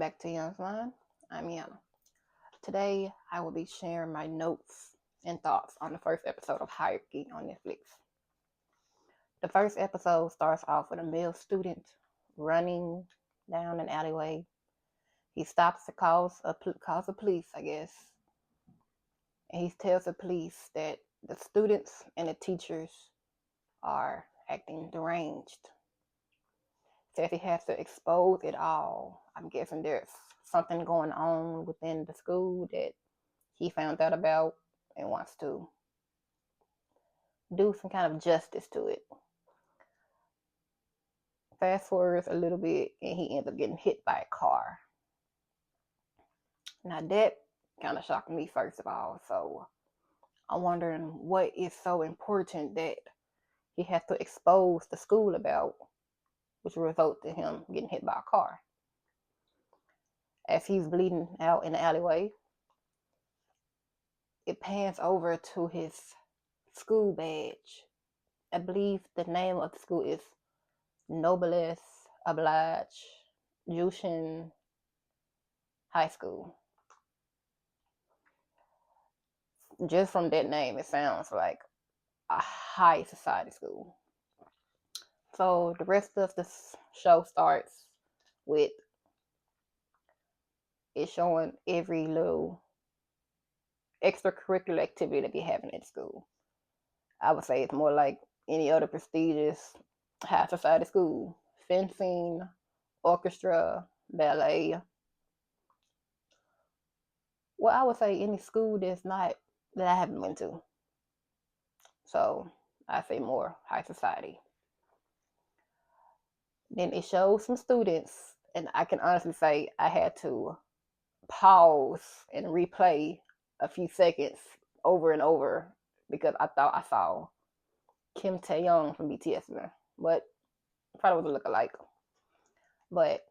back to Young's Line. I'm Young. Today, I will be sharing my notes and thoughts on the first episode of Hierarchy on Netflix. The first episode starts off with a male student running down an alleyway. He stops to calls the police, I guess, and he tells the police that the students and the teachers are acting deranged. Says he has to expose it all. I'm guessing there's something going on within the school that he found out about and wants to do some kind of justice to it. Fast forwards a little bit and he ends up getting hit by a car. Now that kind of shocked me first of all. So I'm wondering what is so important that he has to expose the school about, which will result in him getting hit by a car. As he's bleeding out in the alleyway, it pans over to his school badge. I believe the name of the school is Noblesse Oblige Jushin High School. Just from that name, it sounds like a high society school. So the rest of the show starts with it showing every little extracurricular activity that be happening at school. I would say it's more like any other prestigious high society school. Fencing, orchestra, ballet. Well, I would say any school that I haven't been to. So I say more high society. Then it shows some students, and I can honestly say I had to pause and replay a few seconds over and over because I thought I saw Kim Taeyong from BTS in there, but probably was a lookalike. But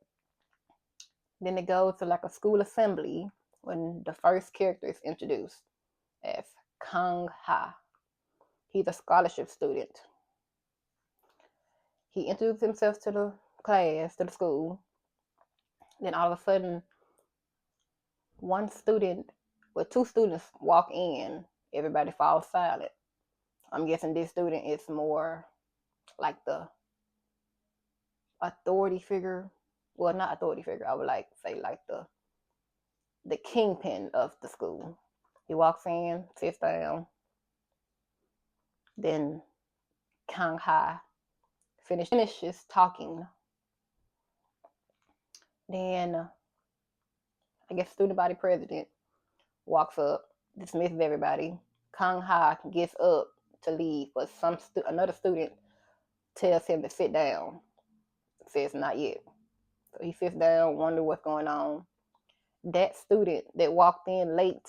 then it goes to like a school assembly when the first character is introduced as Kang Ha. He's a scholarship student. He introduced himself to the class, to the school. Then all of a sudden, two students walk in. Everybody falls silent. I'm guessing this student is more like the authority figure. Well, not authority figure. I would like to say like the kingpin of the school. He walks in, sits down. Then Kang Ha finishes talking. Then I guess student body president walks up, dismisses everybody. Kang Ha gets up to leave, but another student tells him to sit down. Says not yet. So he sits down, wonder what's going on. That student that walked in late,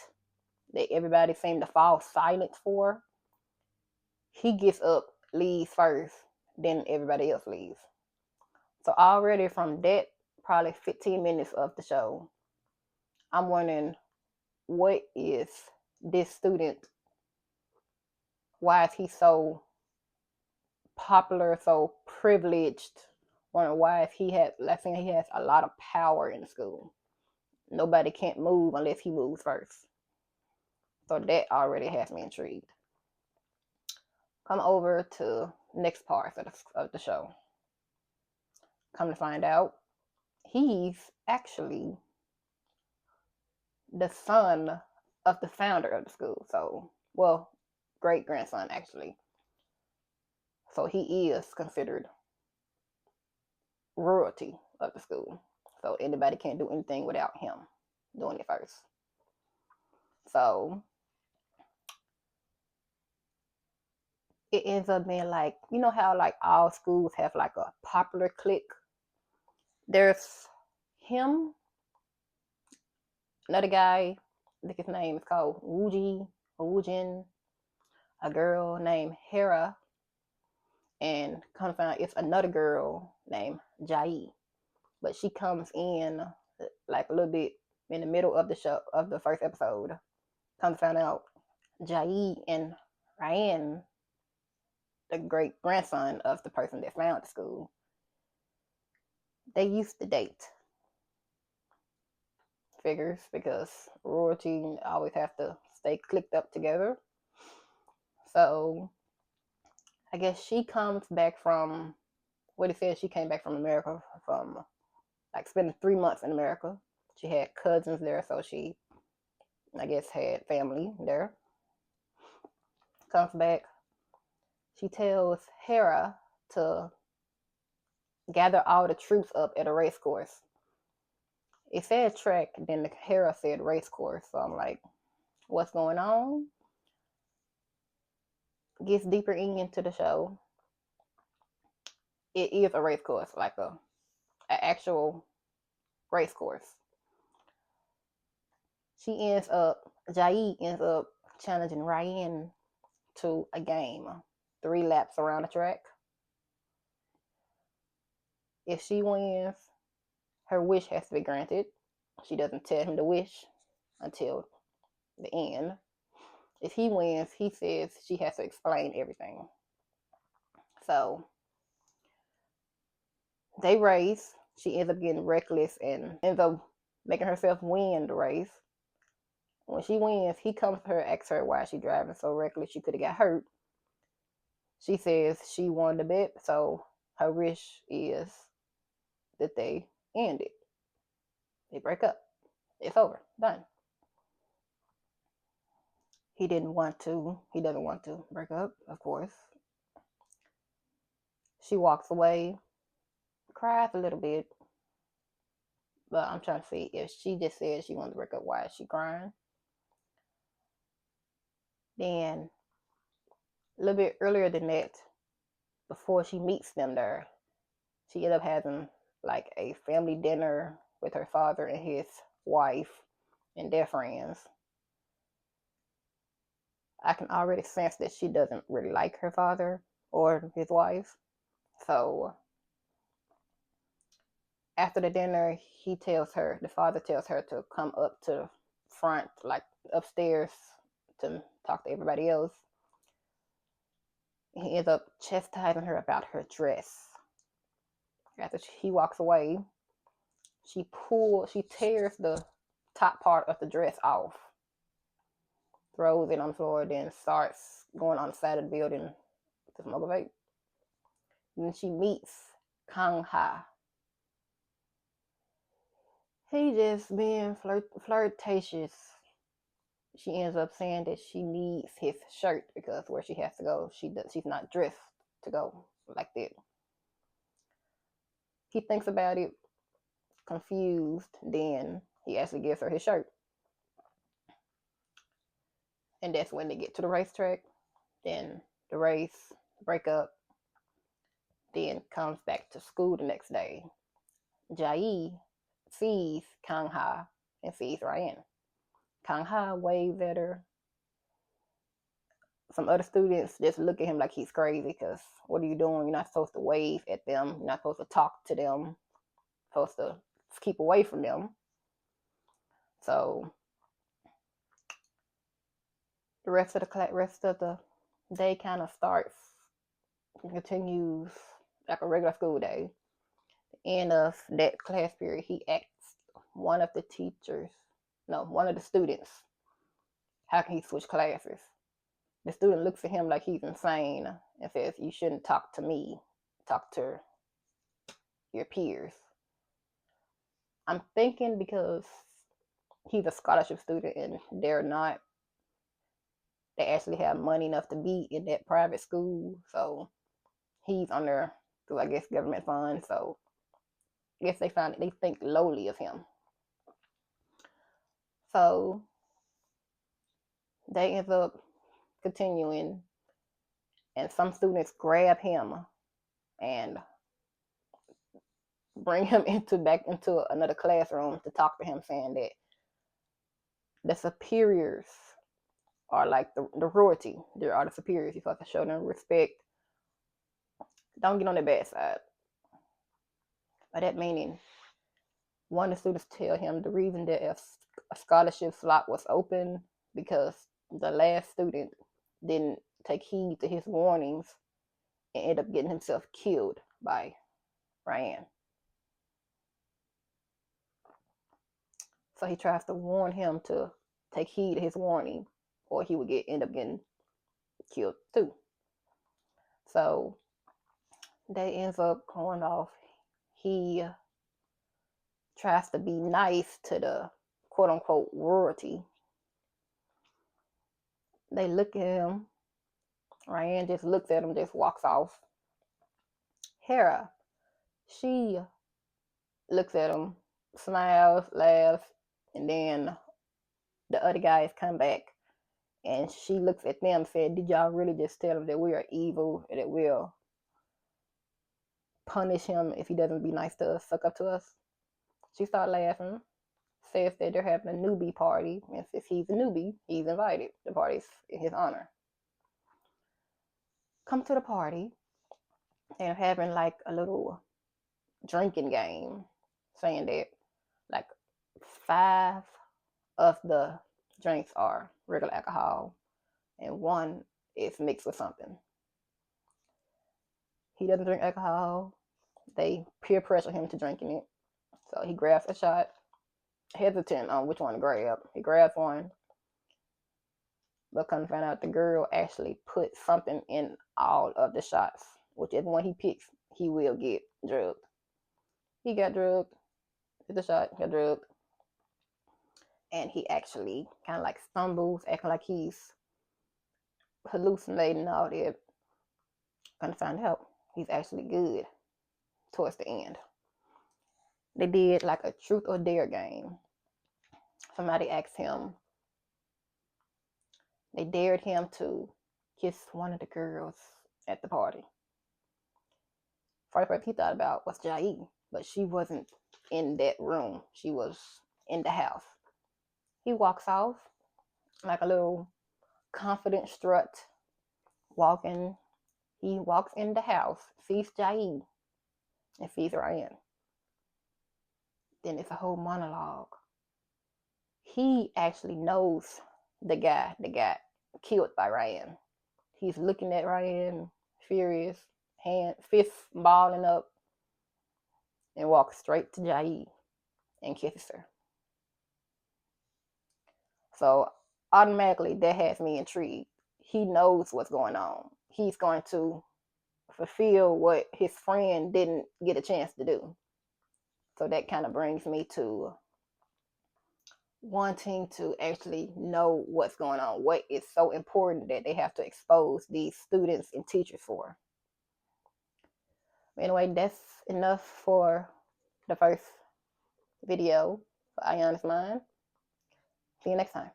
that everybody seemed to fall silent for, he gets up, leaves first, then everybody else leaves. So already from that, probably 15 minutes of the show, I'm wondering what is this student? Why is he so popular, so privileged? Wondering why if he has a lot of power in the school. Nobody can't move unless he moves first. So that already has me intrigued. Come over to next part of the show. Come to find out, he's actually the son of the founder of the school. So, well, great grandson actually. So he is considered royalty of the school. So anybody can't do anything without him doing it first. So it ends up being like, you know how like all schools have like a popular clique? There's him, another guy, I think his name is called Woojin, a girl named Hera, and come to find out it's another girl named Jai. But she comes in like a little bit in the middle of the show of the first episode. Come to find out Jai and Ryan, the great grandson of the person that founded the school, they used to date. figures because royalty always have to stay clicked up together. So I guess she comes back from what he said. She came back from America from like spending 3 months in America. She had cousins there, so she, I guess, had family there. Comes back. She tells Hera to gather all the troops up at a race course. It said track, then the Hera said race course. So I'm like, what's going on? Gets deeper into the show. It is a race course, like a actual race course. Jai ends up challenging Ryan to a game, 3 laps around the track. If she wins, her wish has to be granted. She doesn't tell him the wish until the end. If he wins, he says she has to explain everything. So they race. She ends up getting reckless and ends up making herself win the race. When she wins, he comes to her, asks her why she driving so reckless. She could have got hurt. She says she won the bet, so her wish is that they end it. They break up. It's over. Done. He doesn't want to break up, of course. She walks away, cries a little bit, but I'm trying to see if she just said she wanted to break up, why is she crying? Then a little bit earlier than that, before she meets them there, she ended up having like a family dinner with her father and his wife and their friends. I can already sense that she doesn't really like her father or his wife. So after the dinner, the father tells her to come up to the front, like upstairs, to talk to everybody else. He ends up chastising her about her dress. After he walks away, she tears the top part of the dress off, throws it on the floor, then starts going on the side of the building to smoke a vape. And then she meets Kang Ha. He just being flirtatious. She ends up saying that she needs his shirt because where she has to go, she's not dressed to go like that. He thinks about it, confused. Then he actually gives her his shirt. And that's when they get to the racetrack. Then the race, break up, then comes back to school the next day. Jai sees Kang Ha and sees Ryan. Kang Ha waves at her. Some other students just look at him like he's crazy because what are you doing? You're not supposed to wave at them. You're not supposed to talk to them. You're supposed to keep away from them. So the rest of the day kind of starts and continues like a regular school day. At the end of that class period, he asks one of the students, how can he switch classes? The student looks at him like he's insane and says, you shouldn't talk to me, talk to your peers. I'm thinking because he's a scholarship student and they're not, they actually have money enough to be in that private school. So he's under, I guess, government funds. So I guess they think lowly of him. So they end up continuing, and some students grab him and bring him back into another classroom to talk to him, saying that the superiors are like the royalty. They are the superiors. You have to show them respect. Don't get on their bad side. By that meaning, one of the students tell him the reason that a scholarship slot was open because the last student didn't take heed to his warnings and ended up getting himself killed by Ryan. So he tries to warn him to take heed of his warning, or he would end up getting killed too. So they ends up going off. He tries to be nice to the quote unquote royalty. They look at him. Ryan just looks at him, just walks off. Hera, she looks at him, smiles, laughs, and then the other guys come back, and she looks at them and said, "Did y'all really just tell him that we are evil and that we'll punish him if he doesn't be nice to us, suck up to us?" She started laughing, says that they're having a newbie party, and since he's a newbie, he's invited. The party's in his honor. Come to the party. They're having like a little drinking game, saying that like 5 of the drinks are regular alcohol and 1 is mixed with something. He doesn't drink alcohol. They peer pressure him to drinking it. So he grabs a shot, hesitant on which one to grab. He grabs one, but come to find out the girl actually put something in all of the shots. Whichever one he picks, he will get drugged. He got drugged. Hit the shot, got drugged. And he actually kind of like stumbles, acting like he's hallucinating all that. Gonna find out he's actually good towards the end. They did like a truth or dare game. Somebody asked him, they dared him to kiss one of the girls at the party. First he thought about was Jai, but she wasn't in that room. She was in the house. He walks off like a little confident strut, walking. He walks in the house, sees Jai, and sees Ryan. Then it's a whole monologue. He actually knows the guy that got killed by Ryan. He's looking at Ryan, furious, fist balling up, and walks straight to Jai and kisses her. So automatically that has me intrigued. He knows what's going on. He's going to fulfill what his friend didn't get a chance to do. So that kind of brings me to wanting to actually know what's going on, what is so important that they have to expose these students and teachers for. Anyway, that's enough for the first video for Ayana's Mind. See you next time.